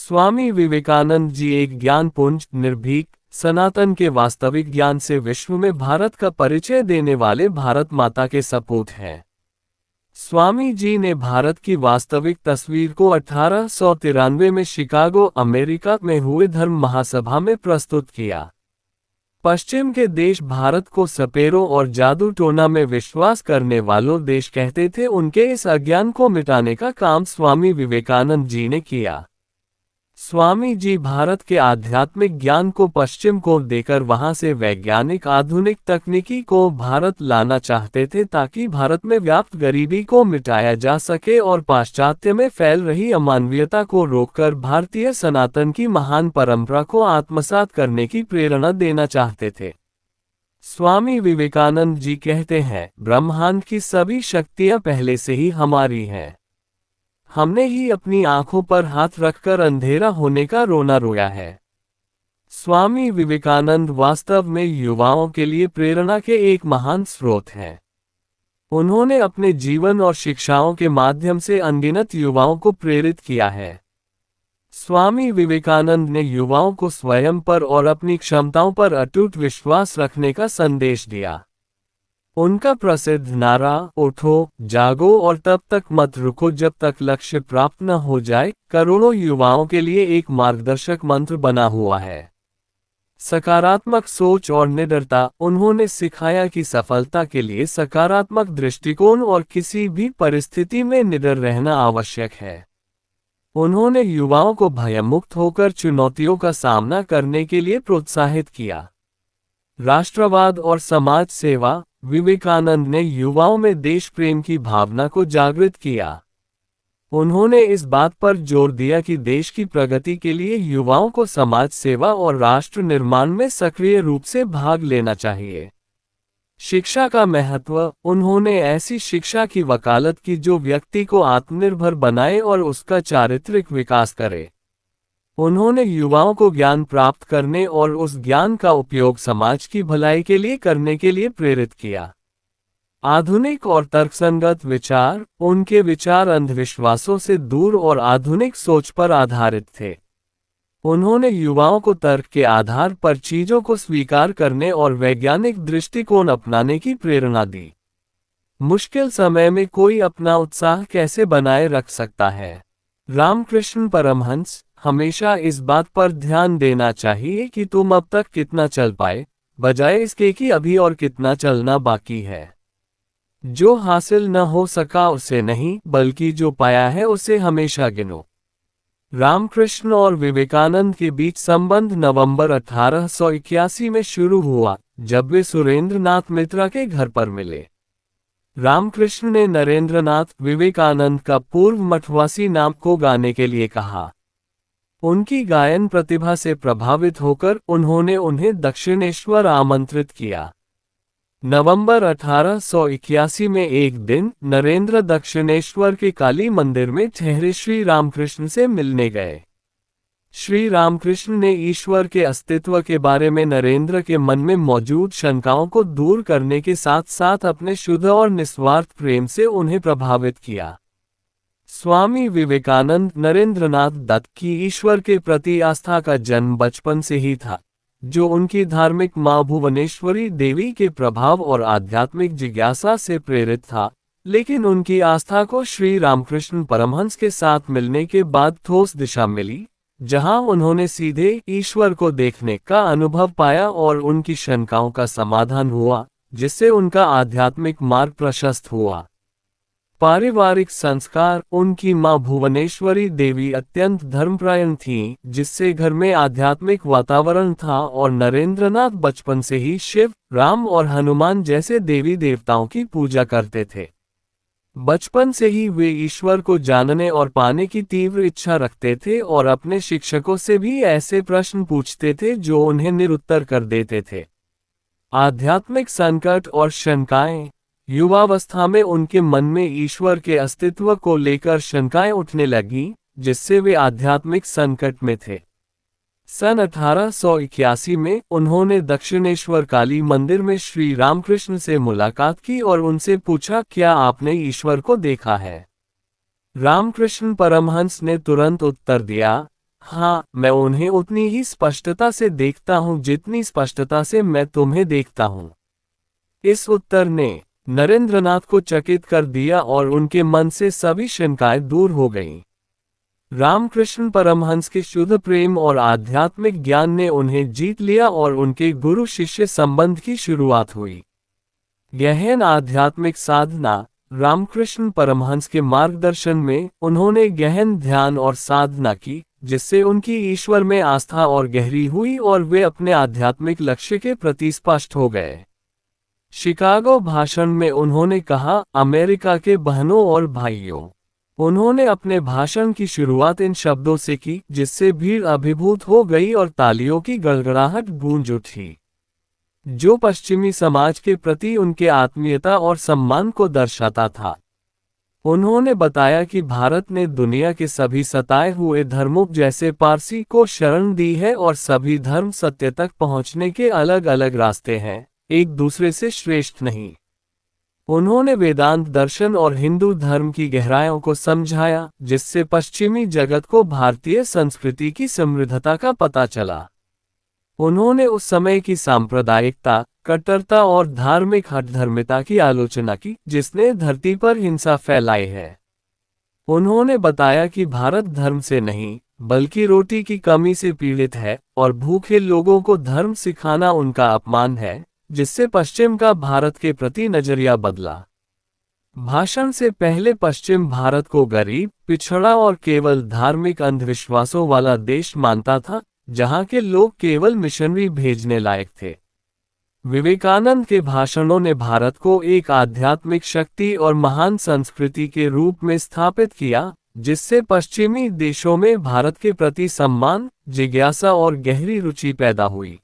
स्वामी विवेकानंद जी एक ज्ञानपुंज, निर्भीक, सनातन के वास्तविक ज्ञान से विश्व में भारत का परिचय देने वाले भारत माता के सपूत हैं। स्वामी जी ने भारत की वास्तविक तस्वीर को 1893 में शिकागो, अमेरिका में हुए धर्म महासभा में प्रस्तुत किया। पश्चिम के देश भारत को सपेरों और जादू टोना में विश्वास करने वालों देश कहते थे। उनके इस अज्ञान को मिटाने का काम स्वामी विवेकानंद जी ने किया। स्वामी जी भारत के आध्यात्मिक ज्ञान को पश्चिम को देकर वहां से वैज्ञानिक आधुनिक तकनीकी को भारत लाना चाहते थे, ताकि भारत में व्याप्त गरीबी को मिटाया जा सके और पाश्चात्य में फैल रही अमानवीयता को रोककर भारतीय सनातन की महान परंपरा को आत्मसात करने की प्रेरणा देना चाहते थे। स्वामी विवेकानंद जी कहते हैं, ब्रह्मांड की सभी शक्तियां पहले से ही हमारी हैं। हमने ही अपनी आंखों पर हाथ रखकर अंधेरा होने का रोना रोया है। स्वामी विवेकानंद वास्तव में युवाओं के लिए प्रेरणा के एक महान स्रोत हैं। उन्होंने अपने जीवन और शिक्षाओं के माध्यम से अनगिनत युवाओं को प्रेरित किया है। स्वामी विवेकानंद ने युवाओं को स्वयं पर और अपनी क्षमताओं पर अटूट विश्वास रखने का संदेश दिया। उनका प्रसिद्ध नारा, उठो, जागो और तब तक मत रुको जब तक लक्ष्य प्राप्त न हो जाए, करोड़ों युवाओं के लिए एक मार्गदर्शक मंत्र बना हुआ है। सकारात्मक सोच और निडरता। उन्होंने सिखाया कि सफलता के लिए सकारात्मक दृष्टिकोण और किसी भी परिस्थिति में निडर रहना आवश्यक है। उन्होंने युवाओं को भयमुक्त होकर चुनौतियों का सामना करने के लिए प्रोत्साहित किया। राष्ट्रवाद और समाज सेवा। विवेकानंद ने युवाओं में देश प्रेम की भावना को जागृत किया। उन्होंने इस बात पर जोर दिया कि देश की प्रगति के लिए युवाओं को समाज सेवा और राष्ट्र निर्माण में सक्रिय रूप से भाग लेना चाहिए। शिक्षा का महत्व। उन्होंने ऐसी शिक्षा की वकालत की जो व्यक्ति को आत्मनिर्भर बनाए और उसका चारित्रिक विकास करे। उन्होंने युवाओं को ज्ञान प्राप्त करने और उस ज्ञान का उपयोग समाज की भलाई के लिए करने के लिए प्रेरित किया। आधुनिक और तर्कसंगत विचार। उनके विचार अंधविश्वासों से दूर और आधुनिक सोच पर आधारित थे। उन्होंने युवाओं को तर्क के आधार पर चीजों को स्वीकार करने और वैज्ञानिक दृष्टिकोण अपनाने की प्रेरणा दी। मुश्किल समय में कोई अपना उत्साह कैसे बनाए रख सकता है। रामकृष्ण परमहंस। हमेशा इस बात पर ध्यान देना चाहिए कि तुम अब तक कितना चल पाए, बजाय इसके कि अभी और कितना चलना बाकी है। जो हासिल न हो सका उसे नहीं, बल्कि जो पाया है उसे हमेशा गिनो। रामकृष्ण और विवेकानंद के बीच संबंध नवंबर 1881 में शुरू हुआ, जब वे सुरेंद्र नाथ मित्रा के घर पर मिले। रामकृष्ण ने नरेंद्रनाथ विवेकानंद का पूर्व मठवासी नाम को गाने के लिए कहा। उनकी गायन प्रतिभा से प्रभावित होकर उन्होंने उन्हें दक्षिणेश्वर आमंत्रित किया। नवंबर 1881 में एक दिन नरेंद्र दक्षिणेश्वर के काली मंदिर में ठहरे श्री रामकृष्ण से मिलने गए। श्री रामकृष्ण ने ईश्वर के अस्तित्व के बारे में नरेंद्र के मन में मौजूद शंकाओं को दूर करने के साथ साथ अपने शुद्ध और निस्वार्थ प्रेम से उन्हें प्रभावित किया। स्वामी विवेकानंद नरेंद्रनाथ दत्त की ईश्वर के प्रति आस्था का जन्म बचपन से ही था, जो उनकी धार्मिक मां भुवनेश्वरी देवी के प्रभाव और आध्यात्मिक जिज्ञासा से प्रेरित था। लेकिन उनकी आस्था को श्री रामकृष्ण परमहंस के साथ मिलने के बाद ठोस दिशा मिली, जहां उन्होंने सीधे ईश्वर को देखने का अनुभव पाया और उनकी शंकाओं का समाधान हुआ, जिससे उनका आध्यात्मिक मार्ग प्रशस्त हुआ। पारिवारिक संस्कार। उनकी मां भुवनेश्वरी देवी अत्यंत धर्मपरायण थीं, जिससे घर में आध्यात्मिक वातावरण था और नरेंद्रनाथ बचपन से ही शिव, राम और हनुमान जैसे देवी देवताओं की पूजा करते थे। बचपन से ही वे ईश्वर को जानने और पाने की तीव्र इच्छा रखते थे और अपने शिक्षकों से भी ऐसे प्रश्न पूछते थे जो उन्हें निरुत्तर कर देते थे। आध्यात्मिक संकट और शंकाएं। युवावस्था में उनके मन में ईश्वर के अस्तित्व को लेकर शंकाएं उठने लगीं, जिससे वे आध्यात्मिक संकट में थे। सन 1881 में उन्होंने दक्षिणेश्वर काली मंदिर में श्री रामकृष्ण से मुलाकात की और उनसे पूछा, क्या आपने ईश्वर को देखा है? रामकृष्ण परमहंस ने तुरंत उत्तर दिया, हाँ, मैं उन्हें उतनी ही स्पष्टता से देखता हूँ जितनी स्पष्टता से मैं तुम्हें देखता हूँ। इस उत्तर ने नरेंद्रनाथ को चकित कर दिया और उनके मन से सभी शंकाएं दूर हो गईं। रामकृष्ण परमहंस के शुद्ध प्रेम और आध्यात्मिक ज्ञान ने उन्हें जीत लिया और उनके गुरु शिष्य संबंध की शुरुआत हुई। गहन आध्यात्मिक साधना। रामकृष्ण परमहंस के मार्गदर्शन में उन्होंने गहन ध्यान और साधना की, जिससे उनकी ईश्वर में आस्था और गहरी हुई और वे अपने आध्यात्मिक लक्ष्य के प्रति स्पष्ट हो गए। शिकागो भाषण में उन्होंने कहा, अमेरिका के बहनों और भाइयों। उन्होंने अपने भाषण की शुरुआत इन शब्दों से की, जिससे भीड़ अभिभूत हो गई और तालियों की गड़गड़ाहट गूंज उठी, जो पश्चिमी समाज के प्रति उनके आत्मीयता और सम्मान को दर्शाता था। उन्होंने बताया कि भारत ने दुनिया के सभी सताए हुए धर्मों जैसे पारसी को शरण दी है और सभी धर्म सत्य तक पहुंचने के अलग अलग रास्ते हैं, एक दूसरे से श्रेष्ठ नहीं। उन्होंने वेदांत दर्शन और हिंदू धर्म की गहराइयों को समझाया, जिससे पश्चिमी जगत को भारतीय संस्कृति की समृद्धता का पता चला। उन्होंने उस समय की सांप्रदायिकता, कट्टरता और धार्मिक हठधर्मिता की आलोचना की, जिसने धरती पर हिंसा फैलाई है। उन्होंने बताया कि भारत धर्म से नहीं, बल्कि रोटी की कमी से पीड़ित है और भूखे लोगों को धर्म सिखाना उनका अपमान है, जिससे पश्चिम का भारत के प्रति नजरिया बदला। भाषण से पहले पश्चिम भारत को गरीब, पिछड़ा और केवल धार्मिक अंधविश्वासों वाला देश मानता था, जहां के लोग केवल मिशनरी भेजने लायक थे। विवेकानंद के भाषणों ने भारत को एक आध्यात्मिक शक्ति और महान संस्कृति के रूप में स्थापित किया, जिससे पश्चिमी देशों में भारत के प्रति सम्मान, जिज्ञासा और गहरी रुचि पैदा हुई।